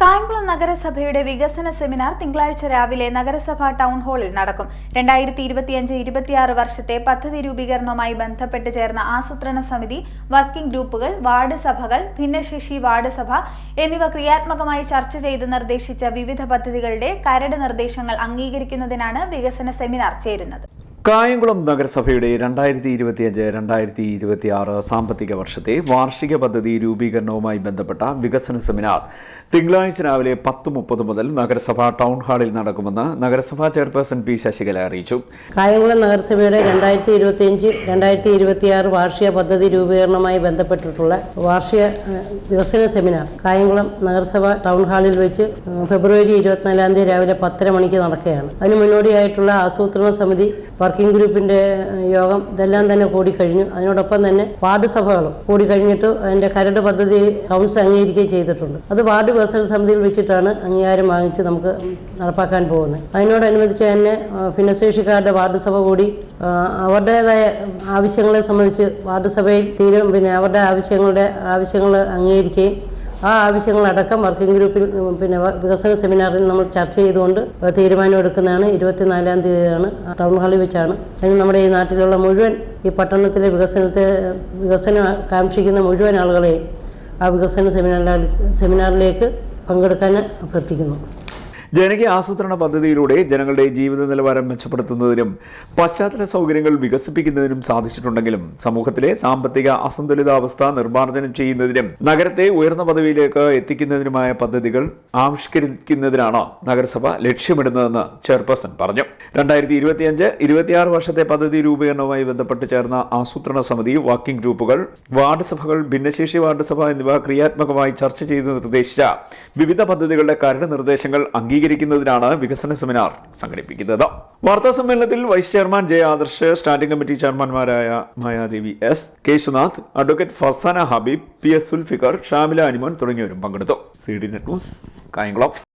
കായംകുളം നഗരസഭയുടെ വികസന സെമിനാർ തിങ്കളാഴ്ച രാവിലെ നഗരസഭാ ടൗൺ ഹാളിൽ നടക്കും. 2025-26 വർഷത്തെ പദ്ധതി രൂപീകരണവുമായി ബന്ധപ്പെട്ട് ചേർന്ന ആസൂത്രണ സമിതി, വർക്കിംഗ് ഗ്രൂപ്പുകൾ, വാർഡ് സഭകൾ, ഭിന്നശേഷി വാർഡ് സഭ എന്നിവ ക്രിയാത്മകമായി ചർച്ച ചെയ്ത് നിർദ്ദേശിച്ച വിവിധ പദ്ധതികളുടെ കരട് നിർദ്ദേശങ്ങൾ അംഗീകരിക്കുന്നതിനാണ് വികസന സെമിനാർ ചേരുന്നത്. കായംകുളം നഗരസഭയുടെ 2025-2026 സാമ്പത്തിക വർഷത്തെ വാർഷിക പദ്ധതി രൂപീകരണവുമായി ബന്ധപ്പെട്ട വികസന സെമിനാർ തിങ്കളാഴ്ച രാവിലെ 10:30 മുതൽ നഗരസഭാ ടൗൺ ഹാളിൽ നടക്കുമെന്ന് നഗരസഭാ ചെയർപേഴ്സൺ പി ശശികല അറിയിച്ചു. കായംകുളം നഗരസഭയുടെ 2025-2026 വാർഷിക പദ്ധതി രൂപീകരണവുമായി ബന്ധപ്പെട്ടിട്ടുള്ള വാർഷിക വികസന സെമിനാർ കായംകുളം നഗരസഭ ടൗൺ ഹാളിൽ വെച്ച് ഫെബ്രുവരി 24 രാവിലെ 10:30 മണിക്ക് നടക്കുകയാണ്. അതിന് മുന്നോടിയായിട്ടുള്ള ആസൂത്രണ സമിതി, വർക്കിംഗ് ഗ്രൂപ്പിൻ്റെ യോഗം ഇതെല്ലാം തന്നെ കൂടിക്കഴിഞ്ഞു. അതിനോടൊപ്പം തന്നെ വാർഡ് സഭകളും കൂടിക്കഴിഞ്ഞിട്ട് അതിൻ്റെ കരട് പദ്ധതി കൗൺസിൽ അംഗീകരിക്കുകയും ചെയ്തിട്ടുണ്ട്. അത് വാർഡ് വികസന സമിതിയിൽ വെച്ചിട്ടാണ് അംഗീകാരം വാങ്ങിച്ച് നമുക്ക് നടപ്പാക്കാൻ പോകുന്നത്. അതിനോടനുബന്ധിച്ച് തന്നെ ഭിന്നശേഷിക്കാരുടെ വാർഡ് സഭ കൂടി അവരുടേതായ ആവശ്യങ്ങളെ സംബന്ധിച്ച് വാർഡ് സഭയിൽ അവരുടെ ആവശ്യങ്ങൾ അംഗീകരിക്കുകയും ആ ആവശ്യങ്ങളടക്കം വർക്കിംഗ് ഗ്രൂപ്പിൽ വികസന സെമിനാറിൽ നമ്മൾ ചർച്ച ചെയ്തുകൊണ്ട് തീരുമാനമെടുക്കുന്നതാണ്. 24-ാം തീയതിയാണ് ടൗൺ ഹാളിൽ വെച്ചാണ്. അതിന് നമ്മുടെ ഈ നാട്ടിലുള്ള മുഴുവൻ ഈ പട്ടണത്തിലെ വികസനം കാക്ഷിക്കുന്ന മുഴുവൻ ആളുകളെയും ആ വികസന സെമിനാറിലേക്ക് പങ്കെടുക്കാൻ അഭ്യർത്ഥിക്കുന്നു. ജനകീയ ആസൂത്രണ പദ്ധതിയിലൂടെ ജനങ്ങളുടെ ജീവിത നിലവാരം മെച്ചപ്പെടുത്തുന്നതിനും പശ്ചാത്തല സൗകര്യങ്ങൾ വികസിപ്പിക്കുന്നതിനും സാധിച്ചിട്ടുണ്ടെങ്കിലും സമൂഹത്തിലെ സാമ്പത്തിക അസന്തുലിതാവസ്ഥ നിർമ്മാർജ്ജനം ചെയ്യുന്നതിനും നഗരത്തെ ഉയർന്ന പദവിയിലേക്ക് എത്തിക്കുന്നതിനുമായ പദ്ധതികൾ ആവിഷ്കരിക്കുന്നതിനാണ് നഗരസഭ ലക്ഷ്യമിടുന്നതെന്ന് ചെയർപേഴ്സൺ പറഞ്ഞു. 2025-26 വർഷത്തെ പദ്ധതി രൂപീകരണവുമായി ബന്ധപ്പെട്ട് ചേർന്ന ആസൂത്രണ സമിതി, വർക്കിംഗ് ഗ്രൂപ്പുകൾ, വാർഡ് സഭകൾ, ഭിന്നശേഷി വാർഡ് സഭ എന്നിവ ക്രിയാത്മകമായി ചർച്ച ചെയ്ത് നിർദ്ദേശിച്ച വിവിധ പദ്ധതികളുടെ കരട് നിർദ്ദേശങ്ങൾ അംഗീകരിക്കുന്നതിനാണ് വികസന സെമിനാർ സംഘടിപ്പിക്കുന്നത്. വാർത്താ സമ്മേളനത്തിൽ vice chairman J Adarsh, standing committee ചെയർമാൻമാരായ Mayadevi S, Keshunath, advocate Farsana Habeeb, P S Zulfikar, Shamila Animon തുടങ്ങിയവരും പങ്കെടുത്തു. CD net news, Kayamkulam.